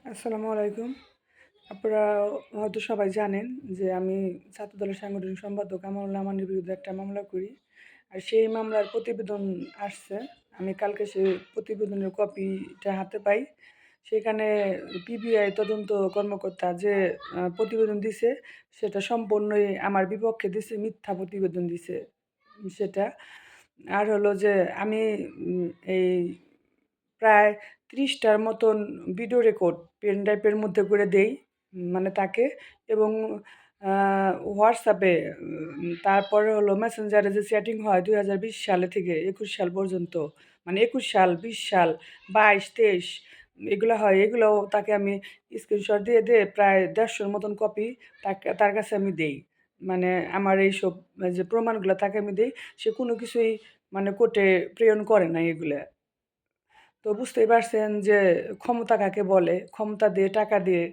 আসসালামু আলাইকুম। আপনারা হয়তো সবাই জানেন যে আমি ছাত্রদলের সাংগঠনিক সম্পাদক আমানুল্লাহ আমানের বিরুদ্ধে একটা মামলা করি। আর সেই মামলার প্রতিবেদন আসছে। আমি কালকে সেই প্রতিবেদনের কপিটা হাতে পাই। সেখানে পিবিআই তদন্ত কর্মকর্তা যে প্রতিবেদন দিছে সেটা সম্পূর্ণই আমার বিপক্ষে দিছে, মিথ্যা প্রতিবেদন দিছে সেটা। আর হলো যে আমি এই প্রায় ৩০ টার মতন ভিডিও রেকর্ড পেন ড্রাইভের মধ্যে করে দেই মানে তাকে, এবং আ হোয়াটসঅ্যাপে তারপরে হলো মেসেঞ্জারে যে চ্যাটিং হয় ২০২০ সালে থেকে ২১ সাল পর্যন্ত, মানে ২১ সাল, ২০ সাল, ২২, ২৩ এগুলা হয়। এগুলোও তাকে আমি স্ক্রিনশট দিয়ে প্রায় ১৫০ মতন কপি তার কাছে আমি দেই। মানে আমার এইসব যে প্রমাণগুলা তাকে আমি দেই। সে কোনো কিছুই মানে কোর্টে প্রেরণ করে নাই এগুলা। তো বুঝতেই পারছেন যে ক্ষমতা কাকে বলে? ক্ষমতা দিয়ে, টাকা দিয়ে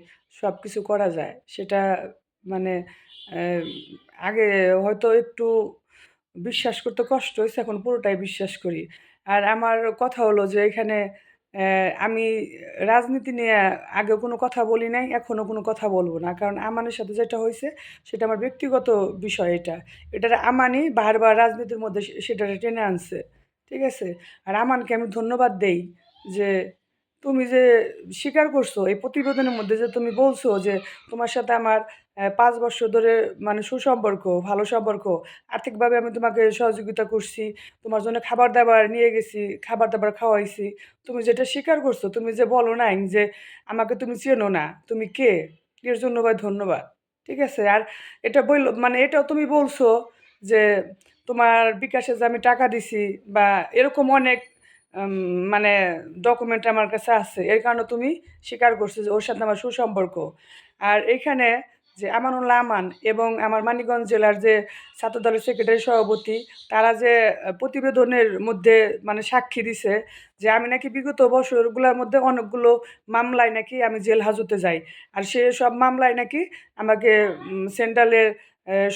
সবকিছু করা যায়। সেটা মানে অ্যা আগে হয়তো একটু বিশ্বাস করতে কষ্ট হইছে, এখন পুরোটাই বিশ্বাস করি। আর আমার কথা হলো যে এখানে অ্যা আমি রাজনীতি নিয়ে আগেও কোনো কথা বলি নাই, এখনো কোনো কথা বলব না। কারণ আমানের সাথে যেটা হইছে সেটা আমার ব্যক্তিগত বিষয় এটা। এটারে আমানই বারবার রাজনীতির মধ্যে সেটারে টেনে আনছে। ঠিক আছে? আর আমানকে আমি ধন্যবাদ দেই যে তুমি যে স্বীকার করছো এই প্রতিবেদনের মধ্যে, যে তুমি বলছো যে তোমার সাথে আমার ৫ বৎসর ধরে মানে সুসম্পর্ক, ভালো সম্পর্ক। আর্থিকভাবে আমি তোমাকে সহযোগিতা করছি। তোমার জন্য খাবার-দাবার নিয়ে গেছি, খাবার-দাবার খাওয়াইছি। তুমি যেটা স্বীকার করছো, তুমি যে বলো নাই যে আমাকে তুমি চেনো না, তুমি কে? এর জন্য ভাই ধন্যবাদ। ঠিক আছে? আর এটা মানে এটাও তুমি বলছো যে তোমার বিকাশে যে আমি টাকা দিছি বা এরকম অনেক আম মানে ডকুমেন্ট আমার কাছে আছে। এর কারণে তুমি স্বীকার করছো যে ওর সাথে আমার সুসম্পর্ক। আর এইখানে যে আমানুল্লাহ আমান এবং আমার মানিকগঞ্জ জেলার যে ছাত্রদলের সেক্রেটারি সভাপতি, তারা যে প্রতিবেদনের মধ্যে মানে সাক্ষী দিছে যে আমি নাকি বিগত বছরগুলার মধ্যে অনেকগুলো মামলায় নাকি আমি জেল হাজতে যাই। আর সব মামলায় নাকি আমাকে সেন্ট্রালের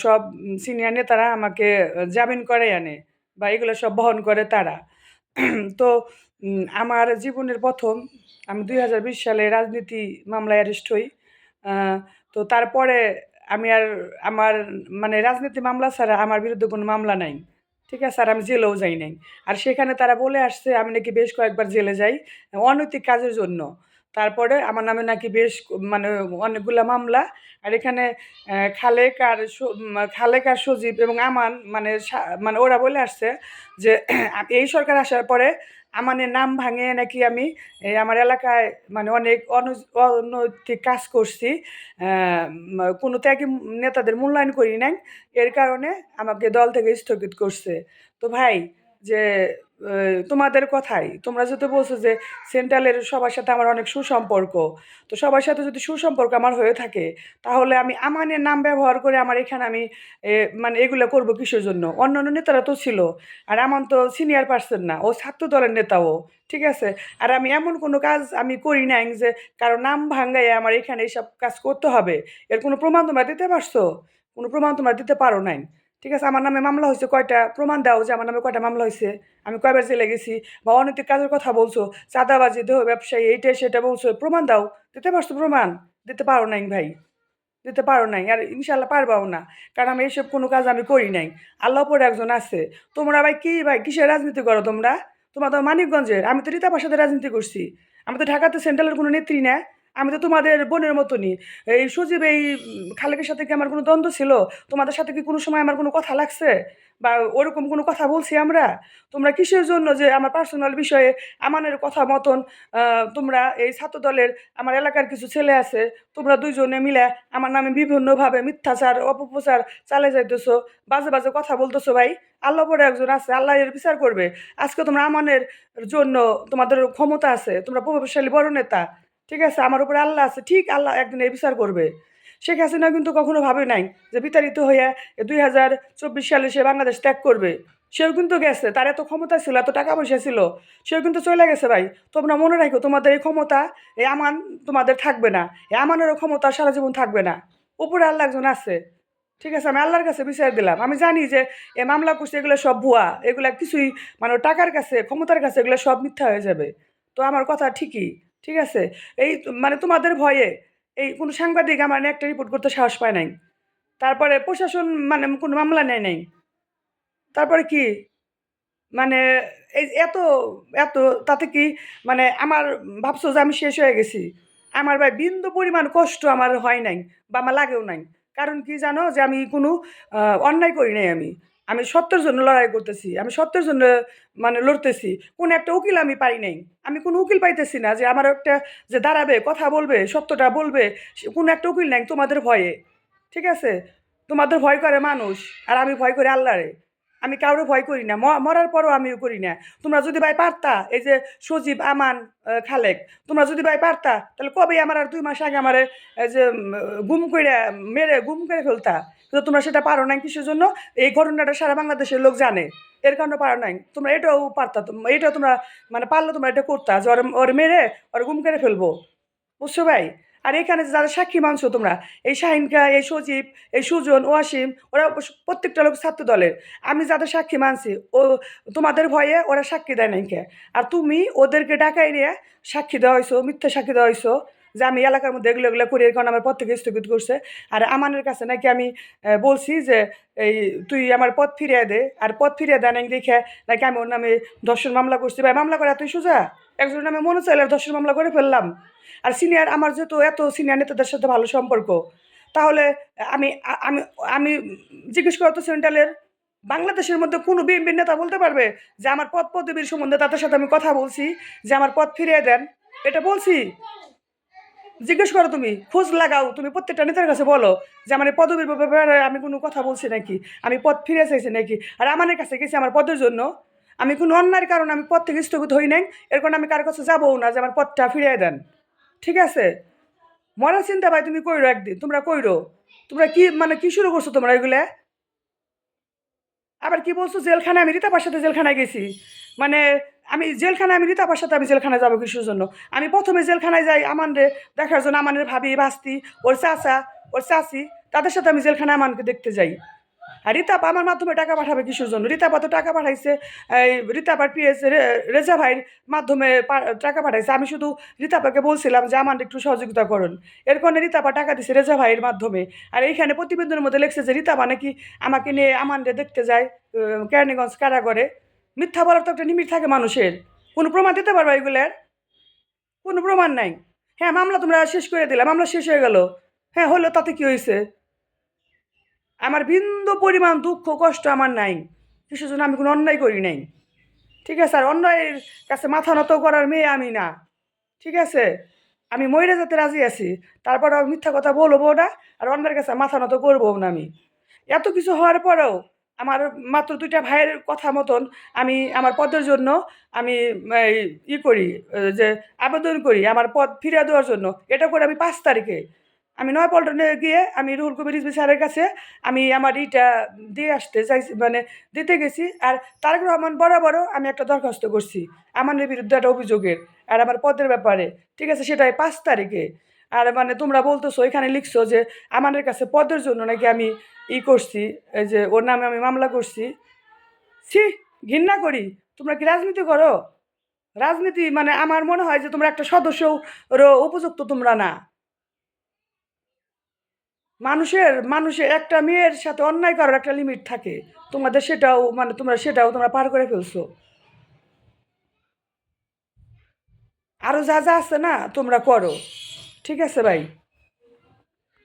সব সিনিয়র নেতারা আমাকে জামিন করাই আনে বা এগুলো সব বহন করে তারা। তো আমার জীবনের ১ম আমি ২০২০ সালে রাজনীতি মামলায় অ্যারেস্ট হই। আ তো তারপরে আমি আর আমার মানে রাজনীতি মামলা ছাড়া আমার বিরুদ্ধে কোনো মামলা নাই। ঠিক আছে? আর আমি জেলেও যাই নাই। আর সেখানে তারা বলে আসছে আমি নাকি বেশ কয়েকবার জেলে যাই অনৈতিক কাজের জন্য। তারপরে আমার নামে নাকি বেশ মানে অনেকগুলা মামলা। আর এখানে খালেক আর সজীব এবং আমান মানে ওরা বলে আসছে যে এই সরকার আসার পরে আমানের নাম ভাঙিয়ে নাকি আমি আমার এলাকায় মানে অনেক অনৈতিক কাজ করছি। আ কোনো ত্যাগী নেতাদের মূল্যায়ন করি নাই। এর কারণে আমাকে দল থেকে স্থগিত করছে। তো ভাই, যে তোমাদের কথাই তোমরা যেহেতু বলছো যে সেন্ট্রালের সবার সাথে আমার অনেক সুসম্পর্ক। তো সবার সাথে যদি সুসম্পর্ক আমার হয়ে থাকে, তাহলে আমি আমানের নাম ব্যবহার করে আমার এখানে আমি এ মানে এগুলা করব কিসের জন্য? অন্যান্য নেতারা তো ছিল। আর আমান তো সিনিয়র পারসন না। ও ছাত্র দলের নেতা ও। ঠিক আছে? আর আমি এমন কোনো কাজ আমি করি নাই যে কারো নাম ভাঙ্গাইয়া আমার এখানে এইসব কাজ করতে হবে। এর কোনো প্রমাণ তোমরা দিতে পারছো? কোনো প্রমাণ তোমরা দিতে পারো নাই। ঠিক আছে? আমার নামে মামলা হইছে কয়টা? প্রমাণ দাও যে আমার নামে কয়টা মামলা হইছে? আমি কয়বার জেলে গেছি? বা অনৈতিক কাজের কথা বলছো, চাঁদাবাজি, দেহ ব্যবসায়ী, এইটা সেটা বলছো। প্রমাণ দাও। দিতে পারছো প্রমাণ? দিতে পারো নাই ভাই। দিতে পারো নাই। আর ইনশাআল্লাহ পারবাও না। কারণ আমি এইসব কোনো কাজ আমি করি নাই। আল্লাহ পরে একজন আছে। তোমরা ভাই কি ভাই কিসের রাজনীতি করো তোমরা? তোমরা তো মানিকগঞ্জের। আমি তো রিতাপার সাথে রাজনীতি করছি। আমি তো ঢাকাতে সেন্ট্রালের কোনো নেত্রী না। আমি তো তোমাদের বোনের মতনই। এই সজীব এই খালেকের সাথে কি আমার কোনো দ্বন্দ্ব ছিল? তোমাদের সাথে কি কোনো সময় আমার কোনো কথা লাগছে? বা ওরকম কোনো কথা বলছি আমরা? তোমরা কিসের জন্য যে আমার পার্সোনাল বিষয়ে আমানের কথা মতন আ তোমরা এই ছাত্রদলের আমার এলাকার কিছু ছেলে আছে, তোমরা ২ জনে মিলে আমার নামে বিভিন্নভাবে মিথ্যাচার, অপপ্রচার চালায় যাইতেছো, বাজে কথা বলতেছো ভাই। আল্লাহ বড় একজন আছে, আল্লাহ এর বিচার করবে। আজকে তোমরা আমানের জন্য তোমাদের ক্ষমতা আছে, তোমরা প্রভাবশালী বড় নেতা। ঠিক আছে? আমার উপরে আল্লাহ আছে। ঠিক আল্লাহ একদিন এর বিচার করবে। শেখ হাসিনা কিন্তু কখনো ভাবে নাই যে বিতাড়িত হইয়া ২০২৪ সালে সে বাংলাদেশ ত্যাগ করবে। সেও কিন্তু গেছে। তার এত ক্ষমতা ছিল, এত টাকা পয়সা ছিল। সেও কিন্তু চইলা গেছে ভাই। তোমরা মনে রাখো তোমাদের এই ক্ষমতা, এই আমান তোমাদের থাকবে না। এই আমানেরও ক্ষমতা সারা জীবন থাকবে না। উপরে আল্লাহ একজন আছে। ঠিক আছে? আমি আল্লাহর কাছে বিচার দিলাম। আমি জানি যে এ মামলা করছে এগুলো সব ভুয়া। এগুলা কিছুই মানে টাকার কাছে, ক্ষমতার কাছে এগুলো সব মিথ্যা হয়ে যাবে। তো আমার কথা ঠিকই। ঠিক আছে? এই মানে তোমাদের ভয়ে এই কোনো সাংবাদিক আমার নিয়ে একটা রিপোর্ট করতে সাহস পায় নাই। তারপরে প্রশাসন মানে কোনো মামলা নেয় নাই। তারপরে কি? মানে এই এত, এত তাতে কি মানে আমার ভাবছো যে আমি শেষ হয়ে গেছি। আমার ভাই বিন্দু পরিমাণ কষ্ট আমার হয় নাই বা আমার লাগেও নাই। কারণ কি জানো? যে আমি কোনো আ অন্যায় করি নাই আমি। আমি সত্যের জন্য লড়াই করতেছি। আমি সত্যের জন্য মানে লড়তেছি। কোনো একটা উকিল আমি পাই নাই। আমি কোনো উকিল পাইতেছি না যে আমার একটা যে দাঁড়াবে, কথা বলবে, সত্যটা বলবে, কোনো একটা উকিল নাই তোমাদের ভয়ে। ঠিক আছে? তোমাদের ভয় করে মানুষ আর আমি ভয় করি আল্লাহরে। আমি কাউরে ভয় করি না। মরার পরও আমিও করি না। তোমরা যদি ভাই পারতা, এই যে সজীব, আমান, খালেক, তোমরা যদি ভাই পারতা, তাহলে কবেই আমার আর ২ মাস আগে আমারে এই যে গুম কইরা মেরে গুম করে ফেলতা। কিন্তু তোমরা সেটা পারো নাই কিসের জন্য? এই ঘটনাটা সারা বাংলাদেশের লোক জানে। এর কারণে পারো নাই। তোমরা এটাও পারতা। এটাও তোমরা মানে পারলে তোমরা এটা করতা যে ওরে মেরে ওরে গুম করে ফেলবো। বুঝছো ভাই? আর এখানে যারা সাক্ষী মানছো তোমরা, এই শাহিনকা, এই সজীব, এই সুজন, ওয়াসিম, ওরা প্রত্যেকটা লোক ছাত্র দলের। আমি যাদের সাক্ষী মানছি, ও তোমাদের ভয়ে ওরা সাক্ষী দেয় নাই কে? আর তুমি ওদেরকে ডাকাই নিয়ে সাক্ষী দেওয়া হইছো, মিথ্যা সাক্ষী দেওয়া হইছো যে আমি এলাকার মধ্যে এগুলো, এগুলো করি, এর কারণে আমার পদ থেকে স্থগিত করছে। আর আমানের কাছে নাকি আমি বলছি যে, এই তুই আমার পদ ফিরিয়ে দে। আর পদ ফিরিয়ে দেয় নাই দেখে নাকি আমি ওর নামে ধর্ষণ মামলা করছি। ভাই মামলা করা এতই সোজা? একজনের নামে মনে চাইলে ধর্ষণ মামলা করে ফেললাম। আর সিনিয়র আমার যেহেতু এত সিনিয়র নেতাদের সাথে ভালো সম্পর্ক, তাহলে আমি আমি আমি জিজ্ঞেস করতো সেন্ট্রালের বাংলাদেশের মধ্যে কোনো বিএনপির নেতা বলতে পারবে যে আমার পদ পদবীর সম্বন্ধে তাদের সাথে আমি কথা বলছি যে আমার পদ ফিরিয়ে দেন? এটা বলছি? জিজ্ঞেস করো, তুমি খোঁজ লাগাও, তুমি প্রত্যেকটা নেতার কাছে বলো যে আমার এই পদবীর ব্যাপারে আমি কোনো কথা বলছি নাকি, আমি পদ ফিরে চাইছি নাকি। আর আমাদের কাছে গেছি আমার পদের জন্য। আমি কোনো অন্যায়ের কারণে আমি পদ থেকে স্থগিত হই নাই। এর কারণে আমি কারোর কাছে যাবও না যে আমার পদটা ফিরিয়ে দেন। ঠিক আছে? মরার চিন্তা ভাই তুমি কইরো একদিন, তোমরা কইরো। তোমরা কি মানে কি শুরু করছো তোমরা এগুলা? আবার কি বলছো জেলখানায়? আমি রীতাপার সাথে জেলখানায় গেছি। মানে আমি জেলখানায়, আমি রীতাপার সাথে আমি জেলখানায় যাবো কিসের জন্য? আমি ১ম এ জেলখানায় যাই আমানরে দেখার জন্য, আমানের ভাবি, ভাস্তি, ওর চাচা, ওর চাচি, তাদের সাথে আমি জেলখানায় আমানকে দেখতে যাই। আর রীতাপা আমার মাধ্যমে টাকা পাঠাবে কিসের জন্য? রীতাপা তো টাকা পাঠাইছে এই রীতাপার পিএস রেজা ভাইয়ের মাধ্যমে টাকা পাঠাইছে। আমি শুধু রীতাপাকে বলছিলাম যে আমানরে একটু সহযোগিতা করুন। এর কারণে রীতাপা টাকা দিছে রেজা ভাইয়ের মাধ্যমে। আর এইখানে প্রতিবেদনের মধ্যে লেখছে যে রীতাপা নাকি আমাকে নিয়ে আমানরে দেখতে যায় কেরানীগঞ্জ কারাগারে। মিথ্যা বলার তো একটা লিমিট থাকে মানুষের। কোনো প্রমাণ দিতে পারবা এগুলার? কোনো প্রমাণ নাই। হ্যাঁ, মামলা তোমরা শেষ করে দিলা। মামলা শেষ হয়ে গেল। হ্যাঁ, হলো, তাতে কি হইছে? আমার বিন্দু পরিমাণ দুঃখ কষ্ট আমার নাই। কিসের জন্য? আমি কোনো অন্যায় করি নাই। ঠিক আছে? আর অন্যায়ের কাছে মাথা নত করার মেয়ে আমি না। ঠিক আছে? আমি মইরা যেতে রাজি আছি। তারপরেও মিথ্যা কথা বলবও না, আর অন্যের কাছে মাথা নত করবও না আমি। এত কিছু হওয়ার পরেও আমার মাত্র ২ টা ভাইয়ের কথা মতন আমি আমার পদের জন্য আমি এই করি, যে আবেদন করি আমার পদ ফিরিয়ে দেওয়ার জন্য। এটা করে আমি ৫ তারিখে আমি নয়াপল্টনে গিয়ে আমি রুহুল কবির রিজভী স্যারের কাছে আমি আমার ইটা দিয়ে আসতে চাইছি, মানে দিতে গেছি। আর তারেক রহমান বরাবরও আমি একটা দরখাস্ত করছি আমানের বিরুদ্ধে একটা অভিযোগের আর আমার পদের ব্যাপারে। ঠিক আছে? সেটাই ৫ তারিখে। আর মানে তোমরা বলতেছো, এখানে লিখছো যে আমাদের কাছে পদের জন্য নাকি আমি করছি, এই যে ওর নামে আমি মামলা করছি। ছি! ঘৃণা করি। তোমরা কি রাজনীতি করো? রাজনীতি মানে আমার মনে হয় যে তোমরা একটা সদস্যরও উপযুক্ত তোমরা না। মানুষের একটা মেয়ের সাথে অন্যায় করার একটা লিমিট থাকে। তোমাদের সেটাও মানে তোমরা পার করে ফেলছো। আরো যা, যা আছে না তোমরা করো। ঠিক আছে ভাই?